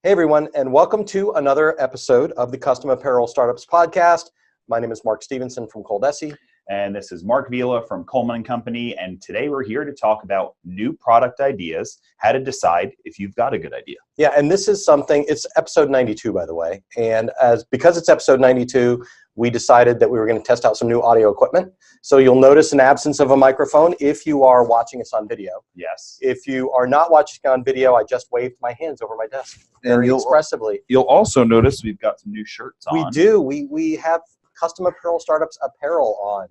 Hey everyone, and welcome to another episode of the Custom Apparel Startups Podcast. My name is Mark Stevenson from ColDesi. And this is Mark Vila from Coleman & Company. And today we're here to talk about new product ideas, how to decide if you've got a good idea. Yeah, and this is something, it's episode 92, by the way. And because it's episode 92, we decided that we were going to test out some new audio equipment. So you'll notice an absence of a microphone if you are watching us on video. Yes. If you are not watching on video, I just waved my hands over my desk very expressively. You'll also notice we've got some new shirts on. We do. We have Custom Apparel Startups apparel on.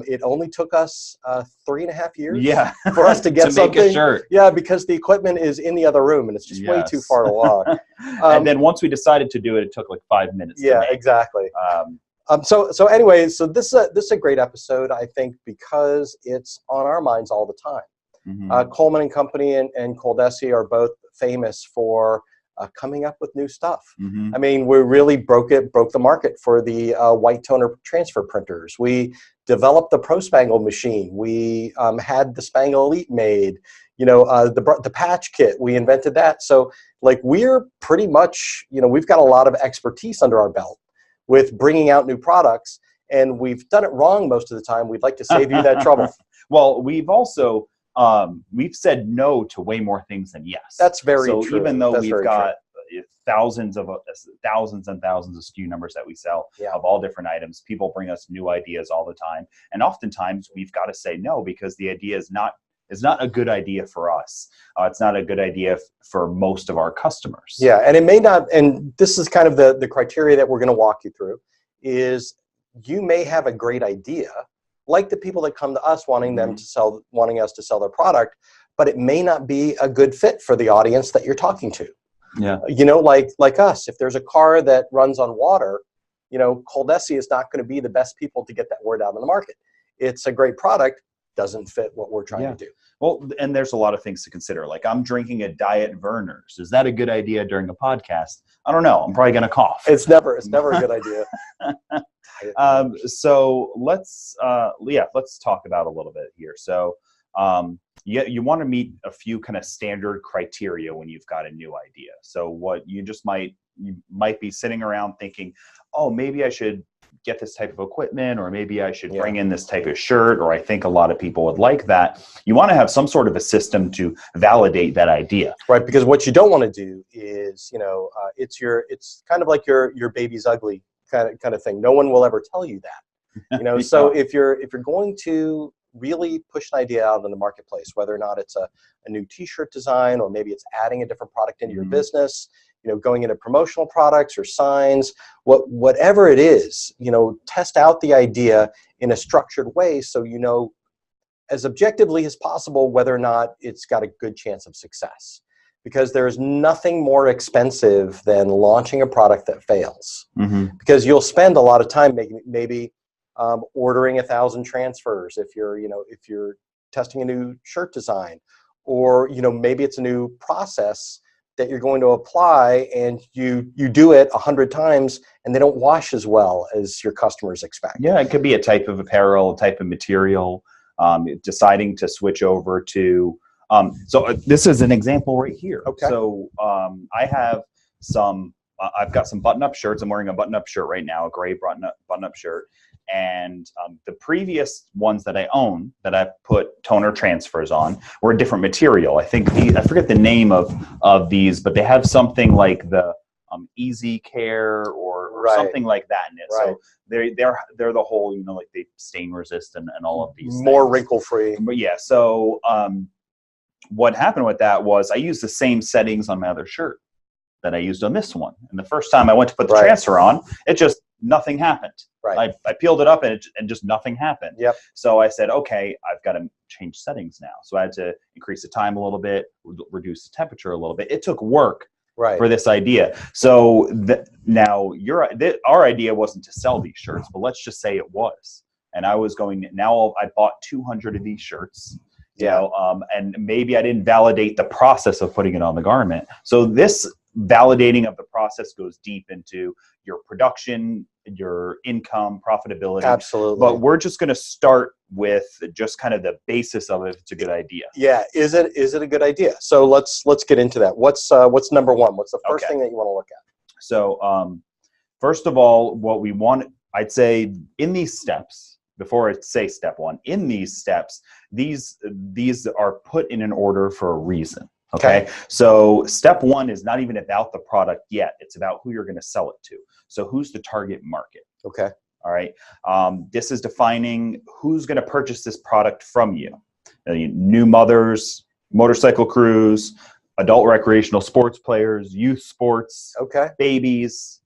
It only took us 3.5 years for us to get something. Make a shirt. Yeah, because the equipment is in the other room and it's just way too far to walk. And then once we decided to do it, it took like 5 minutes. Yeah, exactly. So anyway, this is a great episode, I think, because it's on our minds all the time. Mm-hmm. Coleman & Company and ColDesi are both famous for coming up with new stuff. Mm-hmm. I mean, we really broke the market for the white toner transfer printers. We developed the Pro Spangle machine. We had the Spangle Elite made. You know, the patch kit, we invented that. So, like, we're pretty much, we've got a lot of expertise under our belt with bringing out new products, and we've done it wrong most of the time. We'd like to save you that trouble. Well, we've also we've said no to way more things than yes. That's very true. So even though we've got thousands and thousands of SKU numbers that we sell of all different items, people bring us new ideas all the time, and oftentimes we've got to say no because the idea is not a good idea for us. It's not a good idea for most of our customers. Yeah, and it may not. And this is kind of the criteria that we're going to walk you through. Is you may have a great idea, like the people that come to us wanting us to sell their product, but it may not be a good fit for the audience that you're talking to. Yeah. Like us, if there's a car that runs on water, ColDesi is not going to be the best people to get that word out in the market. It's a great product, doesn't fit what we're trying to do. Well, and there's a lot of things to consider. Like, I'm drinking a Diet Verner's. Is that a good idea during a podcast? I don't know. I'm probably going to cough. It's never a good idea. So let's talk about a little bit here. So you want to meet a few kind of standard criteria when you've got a new idea. So what you might be sitting around thinking, oh, maybe I should get this type of equipment, or maybe I should bring in this type of shirt, or I think a lot of people would like that. You want to have some sort of a system to validate that idea. Right, because what you don't want to do is, it's kind of like your baby's ugly kind of thing. No one will ever tell you that. So if you're going to really push an idea out in the marketplace, whether or not it's a new t-shirt design, or maybe it's adding a different product into your business, going into promotional products or signs, whatever it is, test out the idea in a structured way so as objectively as possible whether or not it's got a good chance of success. Because there's nothing more expensive than launching a product that fails. Mm-hmm. Because you'll spend a lot of time maybe ordering 1,000 transfers if you're testing a new shirt design, or maybe it's a new process that you're going to apply, and you do it 100 times and they don't wash as well as your customers expect. Yeah, it could be a type of apparel, a type of material, deciding to switch over to, so this is an example right here. Okay. So I've got some button-up shirts. I'm wearing a button-up shirt right now, a gray button-up shirt. And the previous ones that I own, that I put toner transfers on, were a different material. I forget the name of these, but they have something like the Easy Care or something like that in it. Right. So they're the whole, like they stain resistant and all of these more things. wrinkle free. But yeah, so what happened with that was I used the same settings on my other shirt that I used on this one. And the first time I went to put the transfer on, nothing happened. Right. I peeled it up and just nothing happened. Yep. So I said, okay, I've got to change settings now. So I had to increase the time a little bit, reduce the temperature a little bit. It took work for this idea. So now our idea wasn't to sell these shirts, but let's just say it was. And I bought 200 of these shirts. And maybe I didn't validate the process of putting it on the garment. So this validating of the process goes deep into your production, your income, profitability. Absolutely. But we're just going to start with just kind of the basis of if it's a good idea. Yeah, is it a good idea? So let's get into that. What's number one? What's the first thing that you want to look at? So first of all, what we want, I'd say in these steps, before I say step one, in these steps, these are put in an order for a reason. Okay. So step one is not even about the product yet. It's about who you're going to sell it to. So who's the target market? Okay. All right. This is defining who's going to purchase this product from you. New mothers, motorcycle crews, adult recreational sports players, youth sports, babies.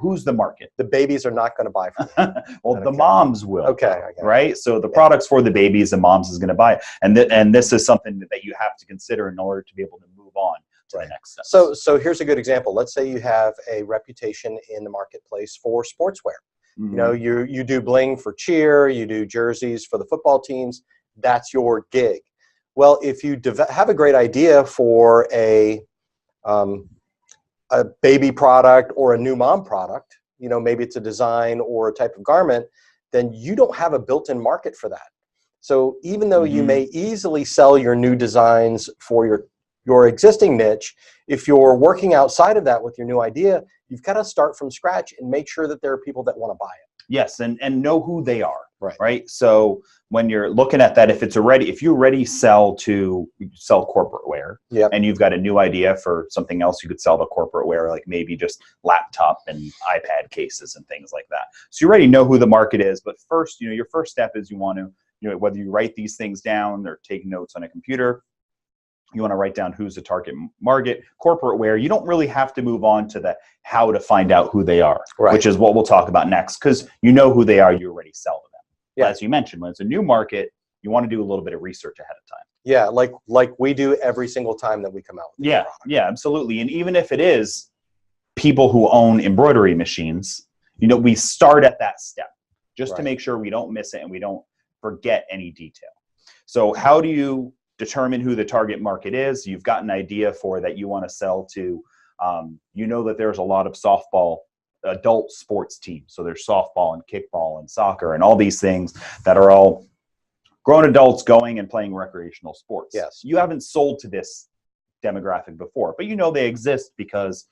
Who's the market? The babies are not going to buy from you. Well, the moms will. Okay. Right? So the product's for the babies, the moms is going to buy it. And this is something that you have to consider in order to be able to move on to the next step. So here's a good example. Let's say you have a reputation in the marketplace for sportswear. Mm-hmm. You do bling for cheer, you do jerseys for the football teams. That's your gig. Well, if you have a great idea for a baby product or a new mom product, maybe it's a design or a type of garment, then you don't have a built-in market for that. So even though you may easily sell your new designs for your existing niche, if you're working outside of that with your new idea, you've got to start from scratch and make sure that there are people that want to buy it. Yes, and know who they are. Right. So when you're looking at that, if you already sell corporate wear, and you've got a new idea for something else, you could sell the corporate wear, like maybe just laptop and iPad cases and things like that. So you already know who the market is. But first, your first step is you want to, whether you write these things down or take notes on a computer, you want to write down who's the target market. Corporate wear, you don't really have to move on to the how to find out who they are, which is what we'll talk about next, because you know who they are, you already sell to them. Yeah. As you mentioned, when it's a new market, you want to do a little bit of research ahead of time. Yeah, like we do every single time that we come out with a product. Yeah, absolutely. And even if it is people who own embroidery machines, we start at that step just to make sure we don't miss it and we don't forget any detail. So how do you determine who the target market is? You've got an idea for that you want to sell to. That there's a lot of softball adult sports teams. So there's softball and kickball and soccer and all these things that are all grown adults going and playing recreational sports. Yes. You haven't sold to this demographic before, but they exist because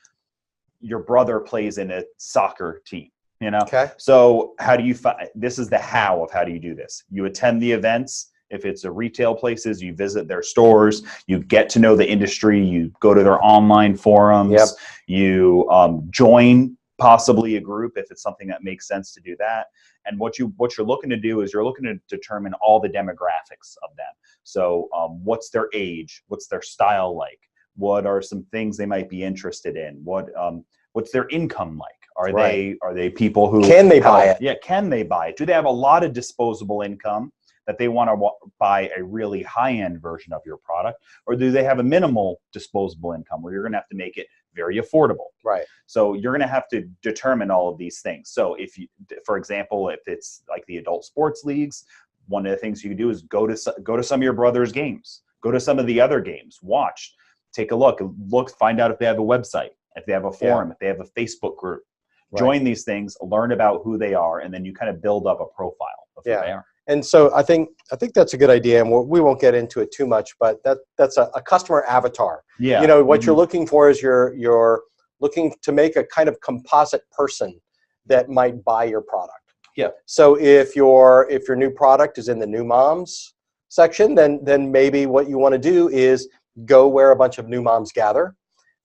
your brother plays in a soccer team. Okay. So how do you this is the how of how do you do this? You attend the events. If it's a retail places, you visit their stores, you get to know the industry, you go to their online forums, you join possibly a group if it's something that makes sense to do that. And what you're looking to do is you're looking to determine all the demographics of them. So what's their age? What's their style like? What are some things they might be interested in? What's their income like? Are they people who can they buy it? Yeah, can they buy it? Do they have a lot of disposable income that they want to buy a really high-end version of your product, or do they have a minimal disposable income where you're going to have to make it very affordable? Right. So you're going to have to determine all of these things. So for example, if it's like the adult sports leagues, one of the things you can do is go to some of your brother's games, go to some of the other games, watch, take a look, find out if they have a website, if they have a forum, if they have a Facebook group. Join these things, learn about who they are, and then you kind of build up a profile of who they are. And so I think that's a good idea, and we won't get into it too much, but that's a customer avatar. Yeah. What you're looking for is you're looking to make a kind of composite person that might buy your product. Yeah. So if your new product is in the new moms section, then maybe what you want to do is go where a bunch of new moms gather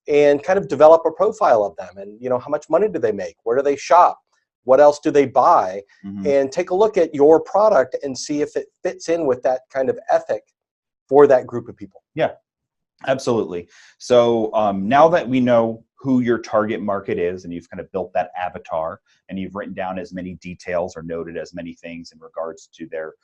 and kind of develop a profile of them, and how much money do they make? Where do they shop? What else do they buy? And take a look at your product and see if it fits in with that kind of ethic for that group of people. Yeah, absolutely. So now that we know who your target market is and you've kind of built that avatar and you've written down as many details or noted as many things in regards to their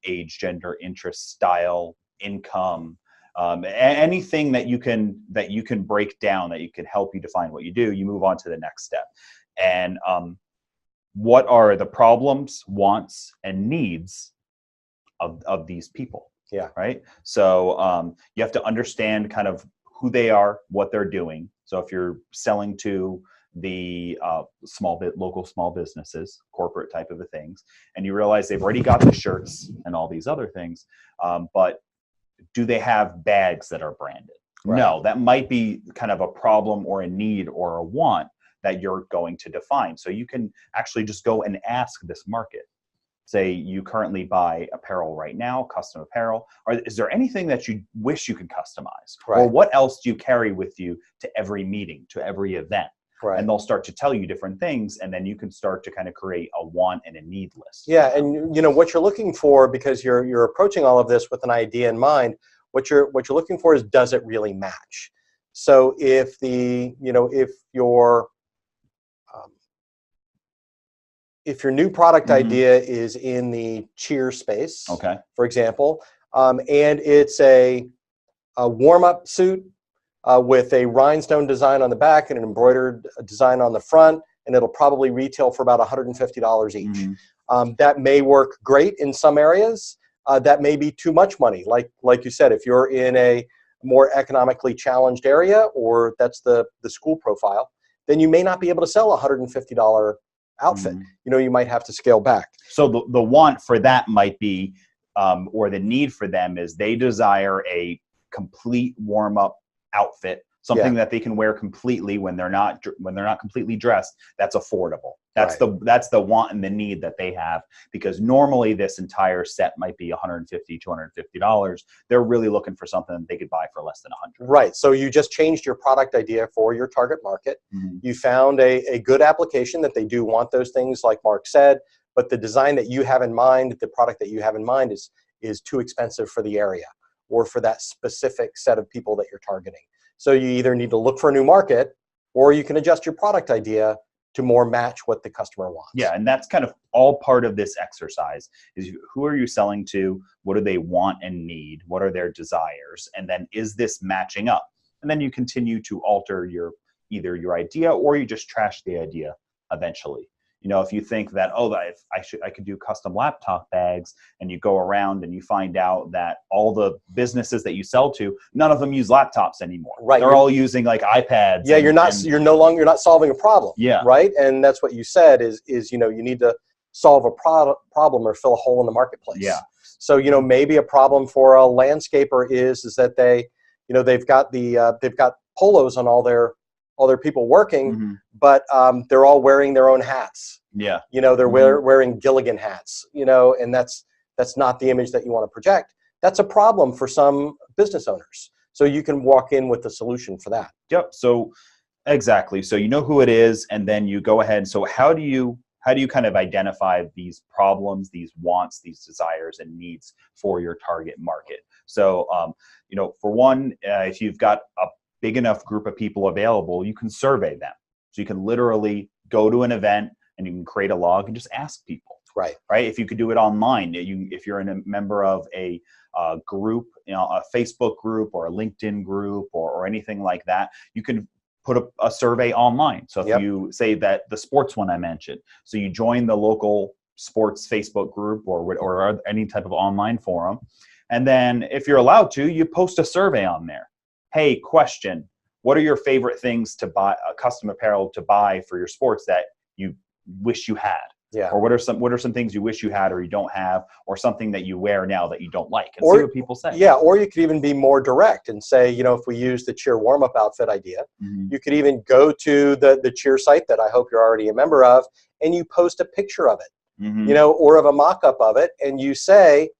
age, gender, interest, style, income, anything that you can break down that you can help you define what you do, you move on to the next step. And what are the problems, wants, and needs of these people? Yeah. Right. So you have to understand kind of who they are, what they're doing, So if you're selling to the local small businesses, corporate type of things, and you realize they've already got the shirts and all these other things, but do they have bags that are branded? Right. No, that might be kind of a problem or a need or a want that you're going to define. So you can actually just go and ask this market. Say you currently buy apparel right now, custom apparel, or is there anything that you wish you could customize? Right. Or what else do you carry with you to every meeting, to every event? Right. And they'll start to tell you different things, and then you can start to kind of create a want and a need list. Yeah, and you know what you're looking for, because you're approaching all of this with an idea in mind. What you're looking for is, does it really match? So if your new product idea is in the cheer space, Okay. for example, and it's a warm-up suit with a rhinestone design on the back and an embroidered design on the front, and it'll probably retail for about $150 each. That may work great in some areas. That may be too much money. Like you said, if you're in a more economically challenged area, or that's the school profile, then you may not be able to sell a $150 outfit. You know, you might have to scale back. So the want for that might be, or the need for them is, they desire a complete warm-up outfit, something that they can wear completely when they're not completely dressed. That's affordable. That's the want and the need that they have, because normally this entire set might be $150, $250. They're really looking for something that they could buy for less than $100. Right. So you just changed your product idea for your target market. You found a good application that they do want those things, like Mark said, but the design that you have in mind, the product that you have in mind is too expensive for the area or for that specific set of people that you're targeting. So you either need to look for a new market, or you can adjust your product idea to more match what the customer wants. Yeah, and that's kind of all part of this exercise, is who are you selling to? What do they want and need? What are their desires? And then, is this matching up? And then you continue to alter either your idea, or you just trash the idea eventually. You know, if you think that, I could do custom laptop bags, and you go around and you find out that all the businesses that you sell to, none of them use laptops anymore. Right. They're all using like iPads. Yeah, you're not solving a problem. Yeah. Right. And that's what you said is you need to solve a problem or fill a hole in the marketplace. Yeah. So, maybe a problem for a landscaper is that they've got polos on all their people working, but they're all wearing their own hats. Yeah. They're wearing Gilligan hats, and that's not the image that you want to project. That's a problem for some business owners. So you can walk in with the solution for that. Yep. So exactly. So you know who it is, and then you go ahead. So how do you kind of identify these problems, these wants, these desires and needs for your target market? So, for one, if you've got a big enough group of people available, you can survey them. So you can literally go to an event and you can create a log and just ask people. Right. If you could do it online, if you're a member of a group, a Facebook group or a LinkedIn group or anything like that, you can put a survey online. So if you say that the sports one I mentioned, so you join the local sports Facebook group or any type of online forum, and then if you're allowed to, you post a survey on there. Hey, question, what are your favorite things to buy, custom apparel to buy for your sports that you wish you had? Yeah. Or what are some things you wish you had or you don't have, or something that you wear now that you don't like, and see what people say. Yeah, or you could even be more direct and say, if we use the cheer warm-up outfit idea, you could even go to the cheer site that I hope you're already a member of, and you post a picture of it, or of a mock-up of it, and you say,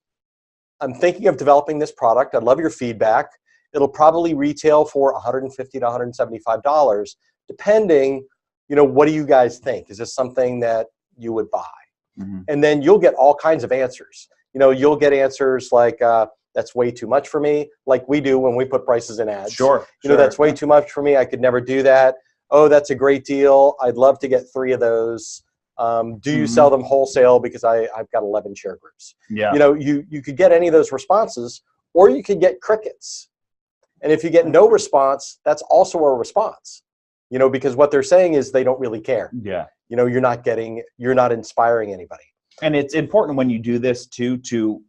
I'm thinking of developing this product. I'd love your feedback. It'll probably retail for $150 to $175, depending, what do you guys think? Is this something that you would buy? And then you'll get all kinds of answers. You'll get answers like, that's way too much for me, like we do when we put prices in ads. Sure. That's way too much for me. I could never do that. Oh, that's a great deal. I'd love to get 3 of those. Do you sell them wholesale? Because I've got 11 share groups. Yeah. You could get any of those responses, or you could get crickets. And if you get no response, that's also a response, because what they're saying is they don't really care. Yeah. You're not inspiring anybody. And it's important when you do this too, to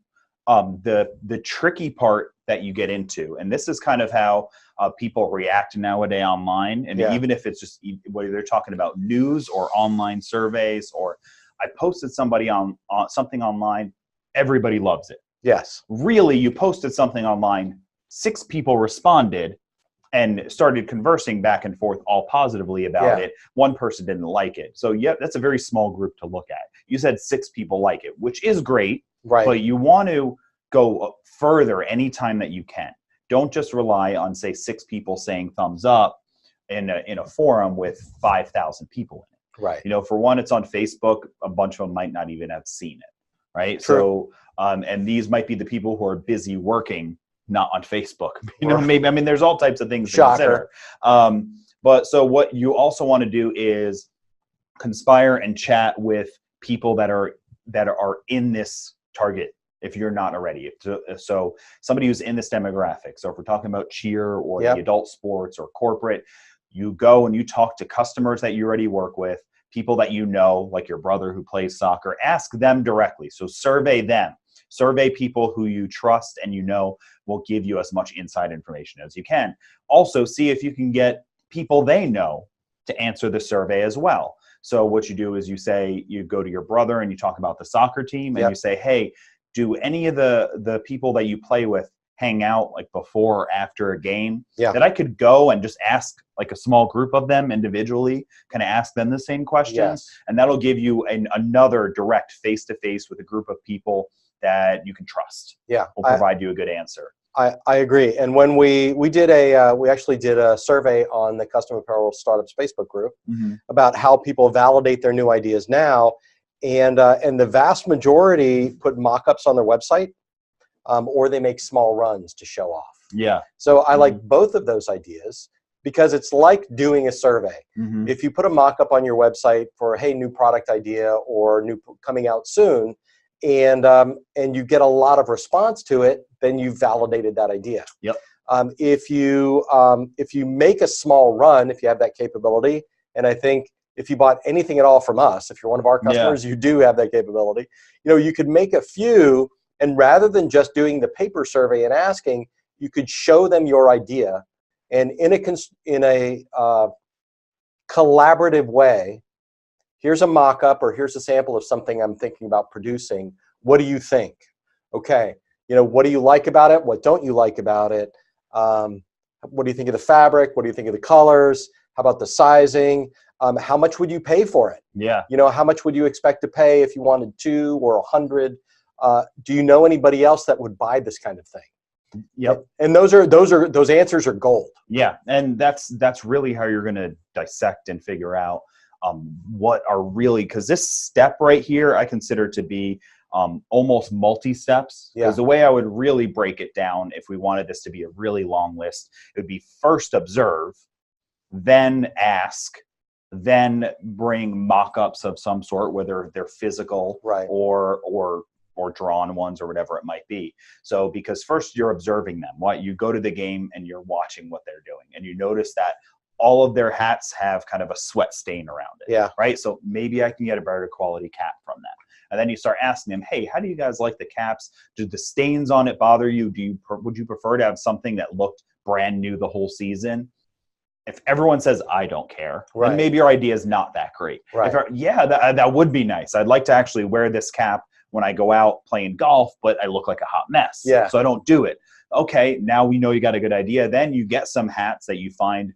the tricky part that you get into. And this is kind of how people react nowadays online. And even if it's just whether they're talking about news or online surveys, or I posted somebody on something online, everybody loves it. Yes. Really, you posted something online, 6 people responded and started conversing back and forth all positively about it. One person didn't like it. So that's a very small group to look at. You said 6 people like it, which is great, but you want to go further anytime that you can. Don't just rely on, say, 6 people saying thumbs up in a forum with 5,000 people in it. Right. You know, for one, it's on Facebook. A bunch of them might not even have seen it. Right. True. So, and these might be the people who are busy working, not on Facebook. You know, maybe, I mean, there's all types of things to consider. But so what you also want to do is conspire and chat with people that are in this target, if you're not already. So somebody who's in this demographic. So if we're talking about cheer or the adult sports or corporate, you go and you talk to customers that you already work with, people that you know, like your brother who plays soccer. Ask them directly. So survey them. Survey people who you trust and you know will give you as much inside information as you can. Also, see if you can get people they know to answer the survey as well. So what you do is you go to your brother and you talk about the soccer team and you say, hey, do any of the people that you play with hang out like before or after a game that I could go and just ask like a small group of them individually, kind of ask them the same questions. And that'll give you another direct face-to-face with a group of people that you can trust. Will provide you a good answer. I agree. And when we actually did a survey on the Custom Apparel Startups Facebook group about how people validate their new ideas now. And the vast majority put mock-ups on their website, or they make small runs to show off. So I like both of those ideas because it's like doing a survey. If you put a mock-up on your website for, hey, new product idea or new coming out soon, and you get a lot of response to it, then you've validated that idea. If you make a small run, if you have that capability, and I think if you bought anything at all from us, if you're one of our customers, you do have that capability. You know, you could make a few, and rather than just doing the paper survey and asking, you could show them your idea, and in a collaborative way. Here's a mock-up, or here's a sample of something I'm thinking about producing. What do you think? Okay, you know, what do you like about it? What don't you like about it? What do you think of the fabric? What do you think of the colors? How about the sizing? How much would you pay for it? You know, how much would you expect to pay if you wanted 2 or 100? Do you know anybody else that would buy this kind of thing? And those answers are gold. And that's really how you're going to dissect and figure out what are really, because this step right here I consider to be almost multi-steps. Because the way I would really break it down, if we wanted this to be a really long list, it would be first observe, then ask, then bring mock-ups of some sort, whether they're physical or drawn ones or whatever it might be. So because first you're observing them. You go to the game and you're watching what they're doing, and you notice that all of their hats have kind of a sweat stain around it. Right. So maybe I can get a better quality cap from them. And then you start asking them, hey, how do you guys like the caps? Do the stains on it bother you? Would you prefer to have something that looked brand new the whole season? If everyone says, I don't care, then maybe your idea is not that great. That would be nice. I'd like to actually wear this cap when I go out playing golf, but I look like a hot mess. So I don't do it. Okay, now we know you got a good idea. Then you get some hats that you find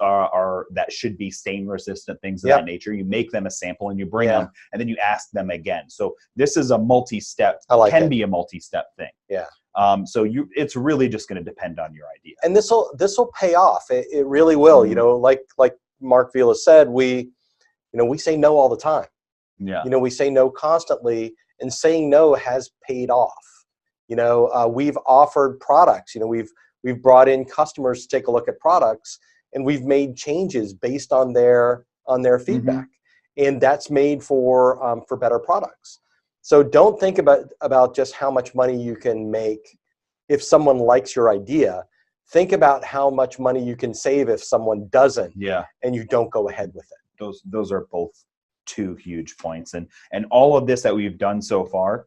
are that should be stain resistant, things of that nature. You make them a sample and you bring them, and then you ask them again. So this is a multi-step, be a multi-step thing. So it's really just going to depend on your idea. And this will pay off. It really will. You know, like Mark Vila said, we say no all the time. You know, we say no constantly, and saying no has paid off. You know, we've offered products. You know, we've brought in customers to take a look at products, and we've made changes based on their feedback, and that's made for better products. So don't think about just how much money you can make if someone likes your idea. Think about how much money you can save if someone doesn't, and you don't go ahead with it. Those are both 2 huge points, and all of this that we've done so far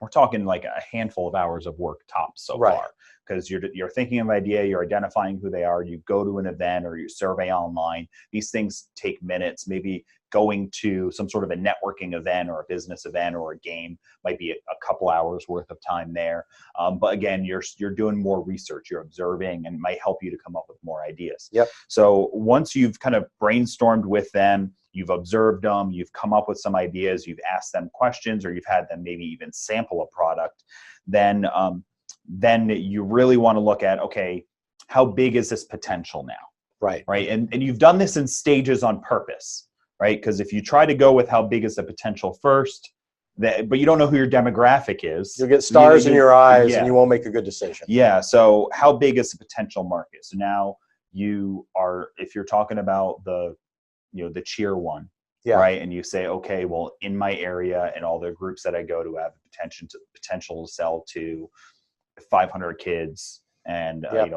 we're talking like a handful of hours of work tops so Right. far, because you're thinking of an idea, you're identifying who they are, you go to an event or you survey online. These things take minutes. Maybe going to some sort of a networking event or a business event or a game might be a couple hours worth of time there. But again, you're doing more research, you're observing, and it might help you to come up with more ideas. Yep. So once you've kind of brainstormed with them, you've observed them, you've come up with some ideas, you've asked them questions, or you've had them maybe even sample a product, then you really want to look at, okay, how big is this potential now? Right. Right. And you've done this in stages on purpose, right? Because if you try to go with how big is the potential first, but you don't know who your demographic is, You'll get stars in your eyes, yeah. and you won't make a good decision. Yeah. So how big is the potential market? So now if you're talking about the cheer one, Yeah. right? And you say, okay, well, in my area and all the groups that I go to have the potential to sell to 500 kids and Yep.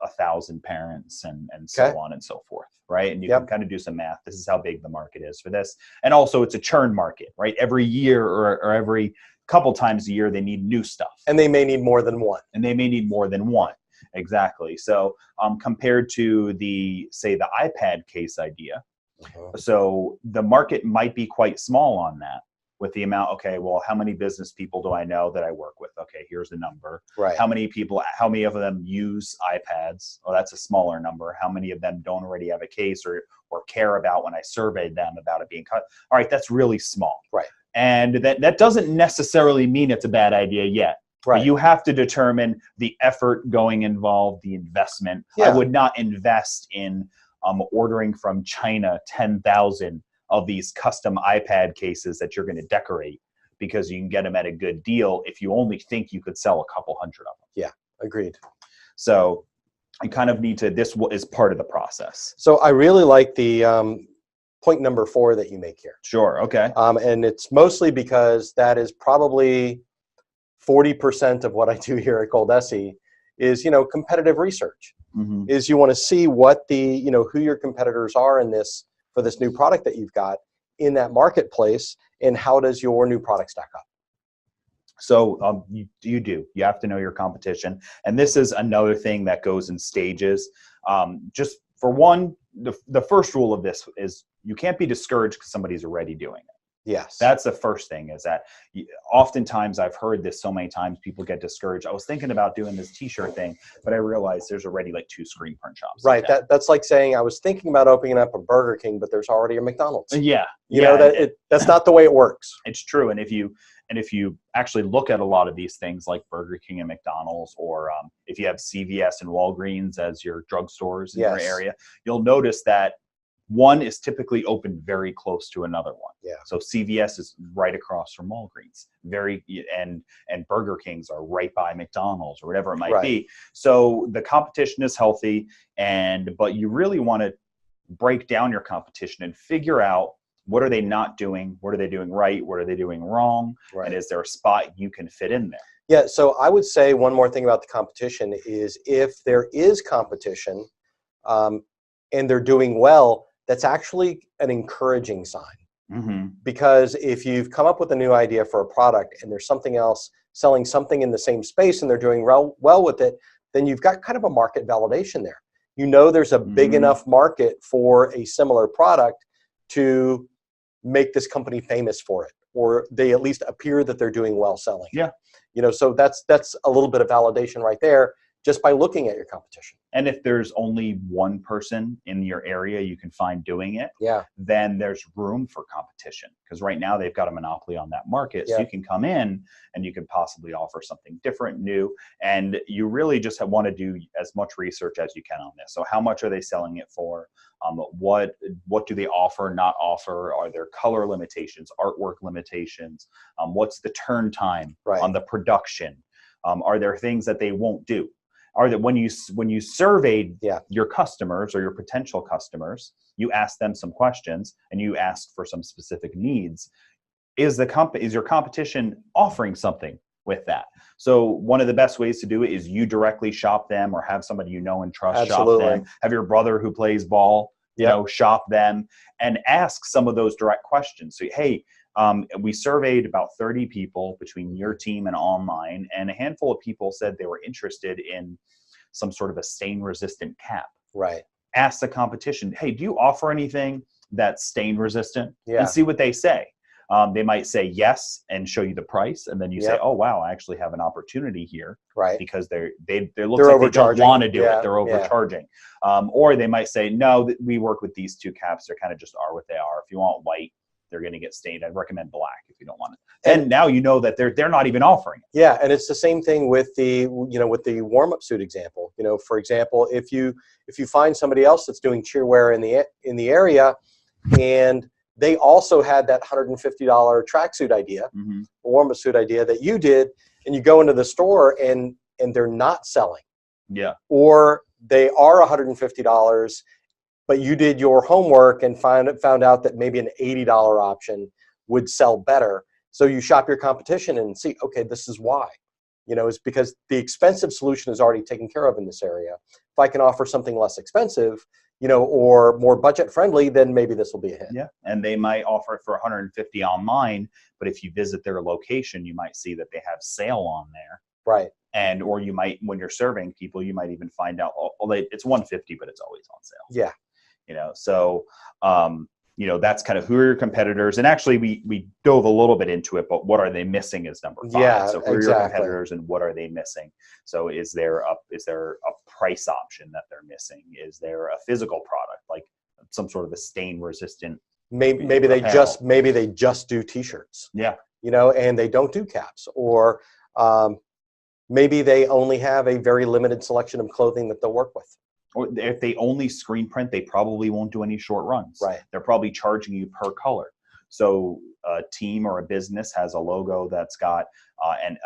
1,000 parents and Okay. so on and so forth, right? And you Yep. can kind of do some math. This is how big the market is for this. And also it's a churn market, right? Every year or every couple times a year, they need new stuff. And they may need more than one. Exactly. So compared to the iPad case idea, so the market might be quite small on that with the amount, okay, well, how many business people do I know that I work with? Okay, here's the number. Right. How many of them use iPads? Oh, that's a smaller number. How many of them don't already have a case or care about when I surveyed them about it being cut? All right, that's really small. Right. And that doesn't necessarily mean it's a bad idea yet. Right. But you have to determine the effort going involved, the investment. Yeah. I would not invest in ordering from China 10,000 of these custom iPad cases that you're going to decorate because you can get them at a good deal if you only think you could sell a couple hundred of them. Yeah, agreed. So you kind of need to, this is part of the process. So I really like the point number 4 that you make here. Sure, okay. And it's mostly because that is probably 40% of what I do here at ColDesi is, competitive research. Mm-hmm. Is you want to see what who your competitors are for this new product that you've got in that marketplace, and how does your new product stack up? So you have to know your competition. And this is another thing that goes in stages. Just for one, the first rule of this is you can't be discouraged because somebody's already doing it. Yes. That's the first thing, is that oftentimes I've heard this so many times, people get discouraged. I was thinking about doing this t-shirt thing, but I realized there's already like 2 screen print shops. Right. That's like saying I was thinking about opening up a Burger King, but there's already a McDonald's. Yeah. That's not the way it works. It's true. And if you actually look at a lot of these things like Burger King and McDonald's, or if you have CVS and Walgreens as your drugstores in your area, you'll notice that one is typically open very close to another one. Yeah. So CVS is right across from Walgreens, and Burger Kings are right by McDonald's or whatever it might be. So the competition is healthy, but you really want to break down your competition and figure out, what are they not doing? What are they doing right? What are they doing wrong? Right. And is there a spot you can fit in there? Yeah. So I would say one more thing about the competition is, if there is competition and they're doing well, that's actually an encouraging sign. Mm-hmm. Because if you've come up with a new idea for a product and there's something else selling something in the same space and they're doing well with it, then you've got kind of a market validation there. There's a big enough market for a similar product to make this company famous for it, or they at least appear that they're doing well selling. Yeah. So that's a little bit of validation right there, just by looking at your competition. And if there's only one person in your area you can find doing it, then there's room for competition. Because right now they've got a monopoly on that market. So you can come in and you can possibly offer something different, new. And you really just want to do as much research as you can on this. So how much are they selling it for? What do they offer, not offer? Are there color limitations, artwork limitations? What's the turn time on the production? Are there things that they won't do? Are that when you surveyed your customers or your potential customers, you asked them some questions and you asked for some specific needs. Is your competition offering something with that? So one of the best ways to do it is you directly shop them, or have somebody you know and trust shop them. Have your brother who plays ball, shop them, and ask some of those direct questions. So, hey, We surveyed about 30 people between your team and online, and a handful of people said they were interested in some sort of a stain-resistant cap. Right. Ask the competition, hey, do you offer anything that's stain-resistant? Yeah. And see what they say. They might say yes and show you the price, and then you say, oh wow, I actually have an opportunity here, right? Because they look like they don't want to do it. They're overcharging. Or they might say, no, we work with these two caps. They're kind of just are what they are. If you want white, they're going to get stained. I'd recommend black if you don't want it. And now you know that they're not even offering it. Yeah, and it's the same thing with the with the warm-up suit example. For example, if you find somebody else that's doing cheer wear in the area, and they also had that $150 tracksuit idea, a warm-up suit idea that you did, and you go into the store and they're not selling. Yeah. Or they are $150, but you did your homework and found out that maybe an $80 option would sell better. So you shop your competition and see, okay, this is why. It's because the expensive solution is already taken care of in this area. If I can offer something less expensive, or more budget friendly, then maybe this will be a hit. Yeah, and they might offer it for $150 online, but if you visit their location, you might see that they have sale on there. Right. And or you might, when you're surveying people, you might even find out, it's $150, but it's always on sale. Yeah. So that's kind of who are your competitors. And actually, we dove a little bit into it, but what are they missing is number 5. Yeah, so who are your competitors and what are they missing? So is there a price option that they're missing? Is there a physical product, like some sort of a stain resistant? Maybe they just do t-shirts. Yeah. And they don't do caps, or maybe they only have a very limited selection of clothing that they'll work with. Or if they only screen print, they probably won't do any short runs. Right. They're probably charging you per color. So a team or a business has a logo that's got an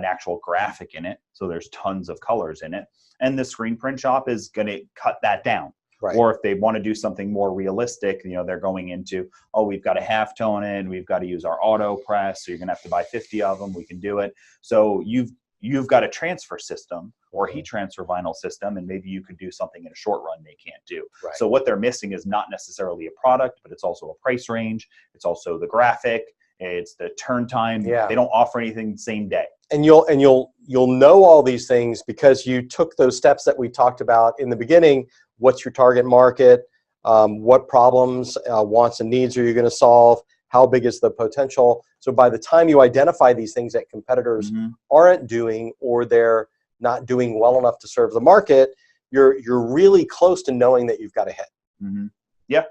actual graphic in it. So there's tons of colors in it. And the screen print shop is going to cut that down. Right. Or if they want to do something more realistic, they're going into, we've got to half tone it, we've got to use our auto press. So you're going to have to buy 50 of them. We can do it. So you've got a transfer system or heat transfer vinyl system, and maybe you could do something in a short run they can't do. Right. So what they're missing is not necessarily a product, but it's also a price range. It's also the graphic. It's the turn time. Yeah. They don't offer anything the same day. And you'll know all these things because you took those steps that we talked about in the beginning. What's your target market? What problems, wants, and needs are you going to solve? How big is the potential? So by the time you identify these things that competitors aren't doing, or they're not doing well enough to serve the market, you're really close to knowing that you've got a hit. Yeah.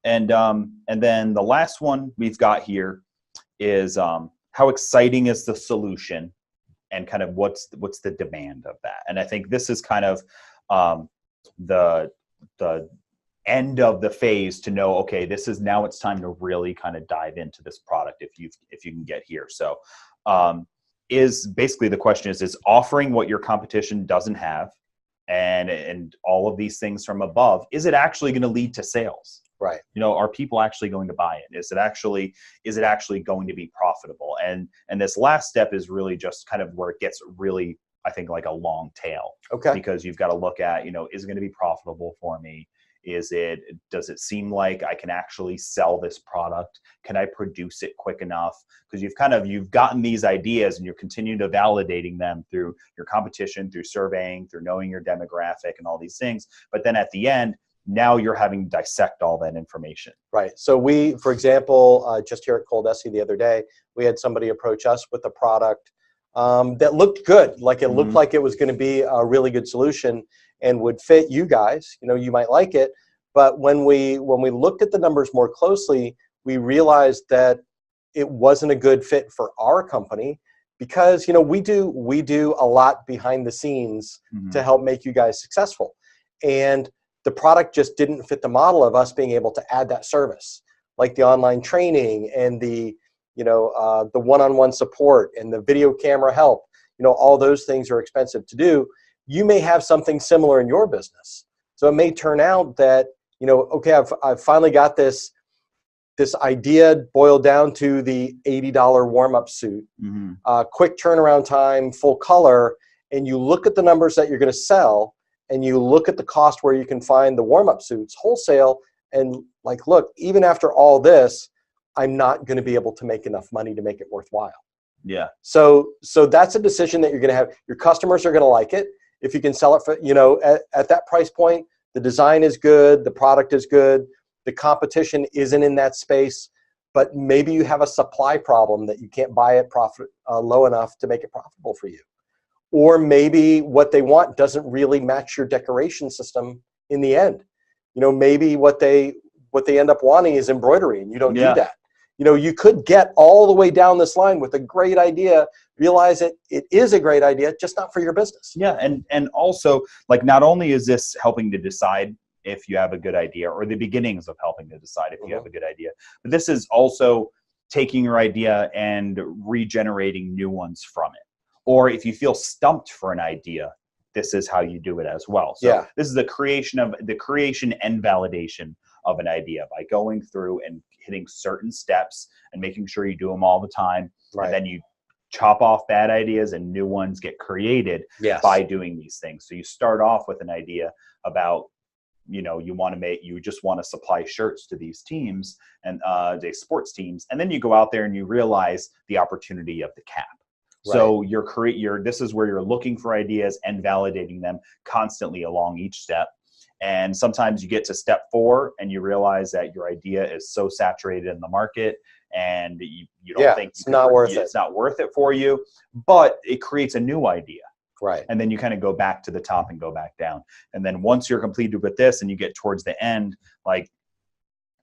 And then the last one we've got here is how exciting is the solution, and kind of what's the demand of that. And I think this is kind of the end of the phase to know, okay, it's time to really kind of dive into this product if you can get here. So is basically the question is offering what your competition doesn't have and all of these things from above, is it actually going to lead to sales? Right. Are people actually going to buy it? Is it actually going to be profitable? And this last step is really just kind of where it gets really, I think, like a long tail. Okay. Because you've got to look at, is it going to be profitable for me? Does it seem like I can actually sell this product? Can I produce it quick enough? Because you've gotten these ideas and you're continuing to validating them through your competition, through surveying, through knowing your demographic and all these things. But then at the end, now you're having to dissect all that information. Right. So we, for example, just here at ColDesi the other day, we had somebody approach us with a product that looked good. Like it looked like it was going to be a really good solution and would fit you guys. You might like it. But when we looked at the numbers more closely, we realized that it wasn't a good fit for our company because, we do a lot behind the scenes to help make you guys successful. And the product just didn't fit the model of us being able to add that service, like the online training and the one-on-one support and the video camera help. All those things are expensive to do. You may have something similar in your business. So it may turn out that, okay, I've finally got this idea boiled down to the $80 warm-up suit, quick turnaround time, full color, and you look at the numbers that you're going to sell, and you look at the cost where you can find the warm-up suits wholesale, and like, look, even after all this, I'm not going to be able to make enough money to make it worthwhile. Yeah. So that's a decision that you're going to have. Your customers are going to like it. If you can sell it for, at that price point, the design is good, the product is good, the competition isn't in that space, but maybe you have a supply problem that you can't buy it low enough to make it profitable for you. Or maybe what they want doesn't really match your decoration system in the end. Maybe what they end up wanting is embroidery, and you don't do that. You could get all the way down this line with a great idea, realize it is a great idea, just not for your business. Yeah, and also, like, not only is this helping to decide if you have a good idea, or the beginnings of helping to decide if you have a good idea, but this is also taking your idea and regenerating new ones from it. Or if you feel stumped for an idea, this is how you do it as well. So this is the creation and validation of an idea by going through and hitting certain steps and making sure you do them all the time. Right. And then you chop off bad ideas and new ones get created by doing these things. So you start off with an idea about, you just want to supply shirts to these teams and the sports teams. And then you go out there and you realize the opportunity of the cap. Right. So this is where you're looking for ideas and validating them constantly along each step. And sometimes you get to step 4 and you realize that your idea is so saturated in the market and you don't think it's not worth it. It's not worth it for you, but it creates a new idea. Right. And then you kind of go back to the top and go back down. And then once you're completed with this and you get towards the end,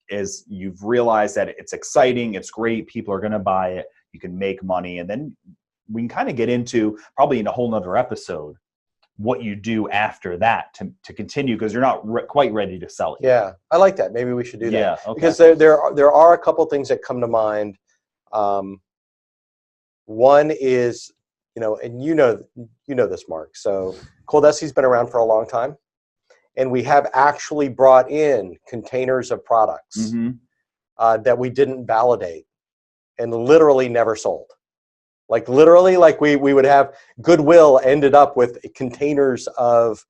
is you've realized that it's exciting, it's great, people are going to buy it, you can make money. And then we can kind of get into, probably in a whole nother episode, what you do after that to continue, because you're not quite ready to sell it. Yeah, I like that. Maybe we should do that. Yeah, okay. Because there are a couple things that come to mind. One is, and you know this, Mark. So ColDesi's been around for a long time, and we have actually brought in containers of products that we didn't validate and literally never sold. Literally, we would have Goodwill ended up with containers of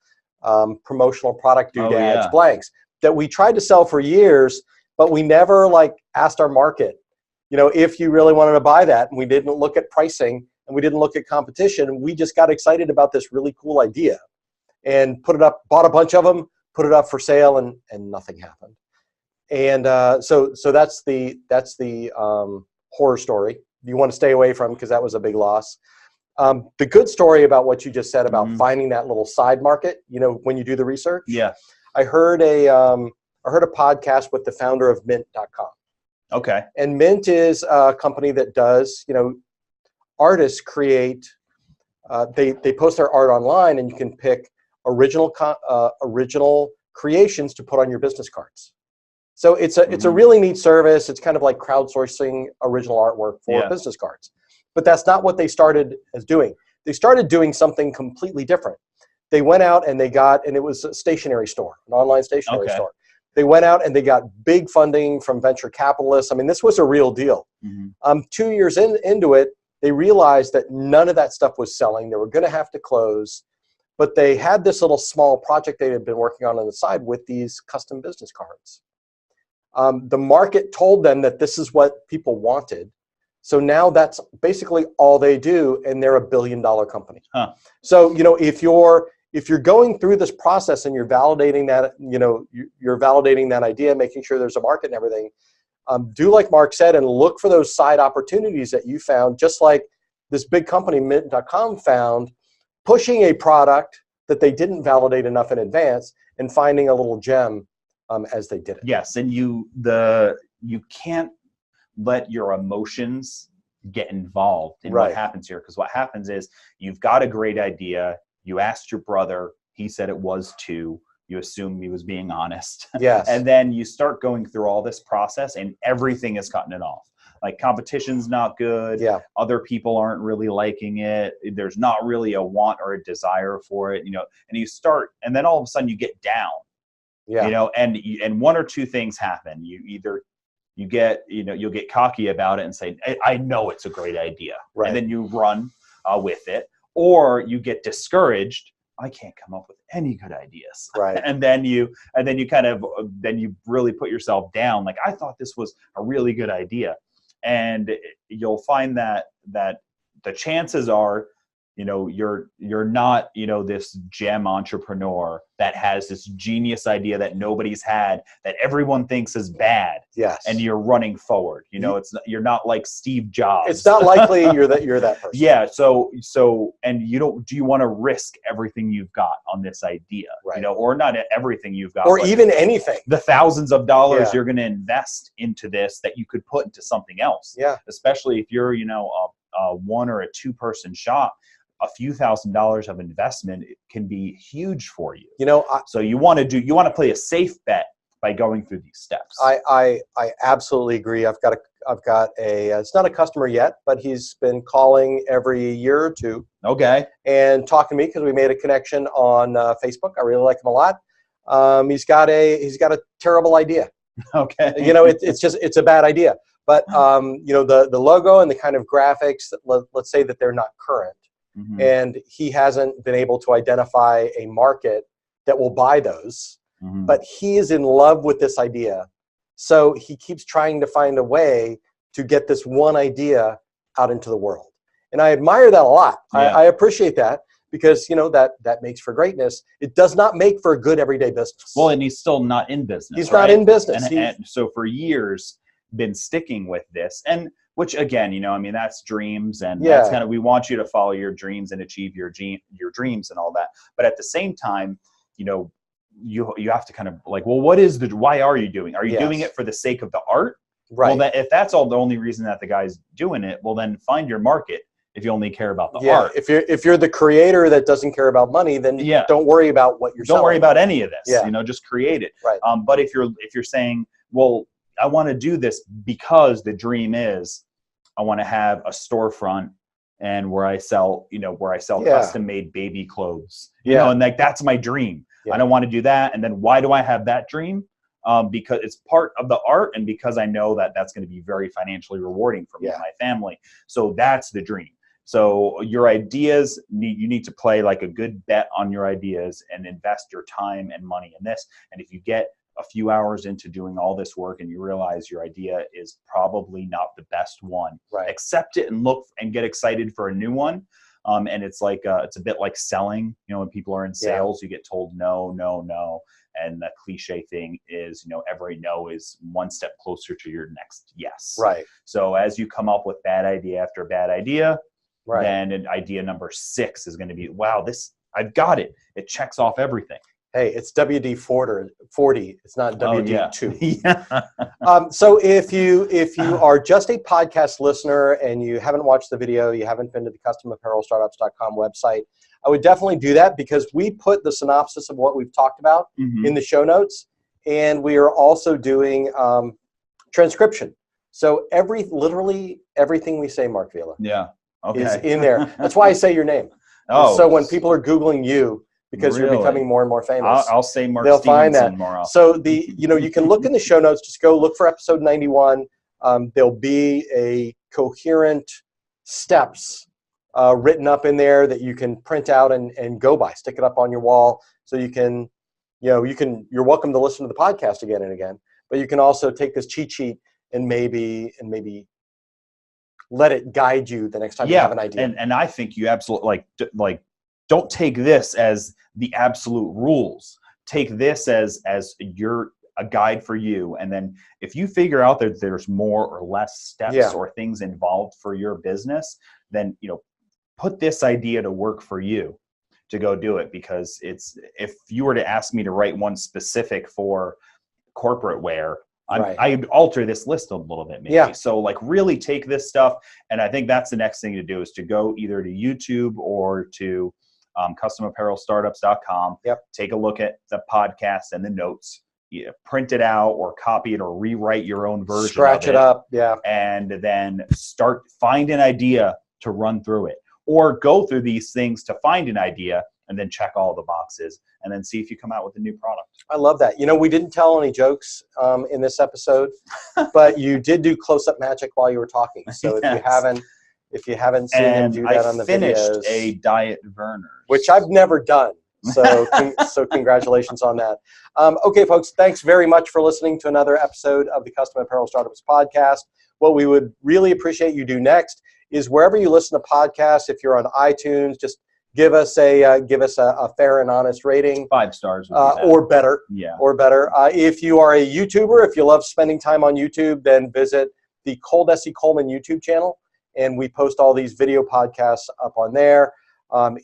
promotional product doodads, blanks that we tried to sell for years, but we never asked our market, if you really wanted to buy that, and we didn't look at pricing and we didn't look at competition. We just got excited about this really cool idea and put it up, bought a bunch of them, put it up for sale, and nothing happened. And so that's the horror story you want to stay away from, because that was a big loss. The good story about what you just said about finding that little side market, when you do the research. Yeah. I heard a podcast with the founder of mint.com. Okay. And Mint is a company that does, artists create, they post their art online, and you can pick original creations to put on your business cards. So it's a really neat service. It's kind of like crowdsourcing original artwork for business cards. But that's not what they started as doing. They started doing something completely different. They went out and it was a stationery store, an online stationery store. They went out and they got big funding from venture capitalists. I mean, this was a real deal. 2 years into it, they realized that none of that stuff was selling. They were going to have to close. But they had this little small project they had been working on the side with these custom business cards. The market told them that this is what people wanted. So now that's basically all they do, and they're $1 billion company. So, if you're going through this process and you're validating that, you're validating that idea, making sure there's a market and everything, do like Mark said, and look for those side opportunities that you found, just like this big company, Mint.com, found, pushing a product that they didn't validate enough in advance and finding a little gem as they did it. Yes, and you can't let your emotions get involved in what happens here, because what happens is you've got a great idea, you asked your brother, he said it was 2, you assume he was being honest. Yes. And then you start going through all this process and everything is cutting it off. Competition's not good. Yeah. Other people aren't really liking it. There's not really a want or a desire for it, and you start, and then all of a sudden you get down. Yeah. And one or two things happen. You'll get cocky about it and say, I know it's a great idea. Right. And then you run with it, or you get discouraged I can't come up with any good ideas. Right. And then you really put yourself down. Like, I thought this was a really good idea. And you'll find that the chances are, you're not, this gem entrepreneur that has this genius idea that nobody's had, that everyone thinks is bad. Yes. And you're running forward. You're not like Steve Jobs. It's not likely you're that person. Yeah. So, and do you want to risk everything you've got on this idea? Right. Or not everything you've got, or even anything. The thousands of dollars you're going to invest into this that you could put into something else. Yeah. Especially if you're, a 1 or a 2 person shop. A few $1,000s of investment can be huge for you. So you want to play a safe bet by going through these steps. I absolutely agree. I've got a it's not a customer yet, but he's been calling every year or two. Okay. And talking to me because we made a connection on Facebook. I really like him a lot. He's got a terrible idea. Okay. It's a bad idea. But the logo and the kind of graphics, let's say that they're not current. Mm-hmm. And he hasn't been able to identify a market that will buy those. Mm-hmm. But he is in love with this idea. So he keeps trying to find a way to get this one idea out into the world. And I admire that a lot. Yeah. I appreciate that because, that makes for greatness. It does not make for a good everyday business. Well, and he's still not in business. He's not in business. And so for years, been sticking with this. And which again, that's dreams, and that's kind of, we want you to follow your dreams and achieve your dreams and all that. But at the same time, you have to kind of like, well, why are you doing? Are you doing it for the sake of the art? Right. Well, if that's all the only reason that the guy's doing it, well, then find your market. If you only care about the art. If you're the creator that doesn't care about money, then don't worry about what you're selling. Don't worry about any of this. Yeah. Just create it. Right. But if you're saying, well, I want to do this because the dream is I want to have a storefront and where I sell custom made baby clothes. And like that's my dream. Yeah. I don't want to do that. And then why do I have that dream? Because it's part of the art, and because I know that that's going to be very financially rewarding for me and my family. So that's the dream. So your ideas you need to play like a good bet on your ideas and invest your time and money in this. And if you get a few hours into doing all this work and you realize your idea is probably not the best one, accept it and look and get excited for a new one. And it's like it's a bit like selling. When people are in sales, you get told no, no, no. And the cliche thing is, every no is one step closer to your next yes. Right. So as you come up with bad idea after bad idea, then idea number 6 is going to be, wow, I've got it. It checks off everything. Hey, it's WD-40. It's not WD-2. Yeah. So if you are just a podcast listener and you haven't watched the video, you haven't been to the customapparelstartups.com website, I would definitely do that because we put the synopsis of what we've talked about in the show notes, and we are also doing transcription. So literally everything we say, Mark Vila, is in there. That's why I say your name. Oh, so when people are Googling you, because you're becoming more and more famous, I'll say Mark they'll find Stevenson that. more often. So you can look in the show notes. Just go look for episode 91. There'll be a coherent steps written up in there that you can print out and go by. Stick it up on your wall so you can, you're welcome to listen to the podcast again and again. But you can also take this cheat sheet and maybe let it guide you the next time you have an idea. And I think you absolutely like don't take this as the absolute rules. Take this as a guide for you. And then if you figure out that there's more or less steps or things involved for your business, then put this idea to work for you to go do it. Because if you were to ask me to write one specific for corporate wear, I'd alter this list a little bit maybe. Yeah. So like really take this stuff. And I think that's the next thing to do is to go either to YouTube or to customapparelstartups.com. Take a look at the podcast and the notes. Print it out or copy it or rewrite your own version. Scratch it up. And then find an idea to run through it. Or go through these things to find an idea and then check all the boxes and then see if you come out with a new product. I love that. We didn't tell any jokes in this episode, but you did do close-up magic while you were talking. So if you haven't seen him do that on the videos, I finished a Diet Werner's, which I've never done. So, so congratulations on that. Okay, folks, thanks very much for listening to another episode of the Custom Apparel Startups podcast. What we would really appreciate you do next is wherever you listen to podcasts, if you're on iTunes, just give us a fair and honest rating. 5 stars would be or better. Yeah. Or better. If you are a YouTuber, if you love spending time on YouTube, then visit the ColDesi Coleman YouTube channel, and we post all these video podcasts up on there.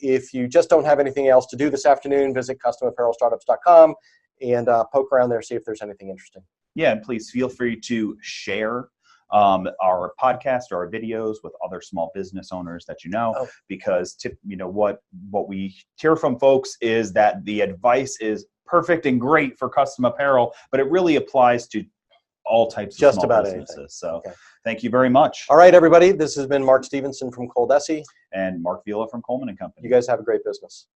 If you just don't have anything else to do this afternoon, visit customapparelstartups.com and poke around there, see if there's anything interesting. Yeah, and please feel free to share our podcast or our videos with other small business owners that you know, because what we hear from folks is that the advice is perfect and great for custom apparel, but it really applies to all types of just small about businesses. Anything. So thank you very much. All right, everybody. This has been Mark Stevenson from ColDesi. And Mark Vila from Coleman & Company. You guys have a great business.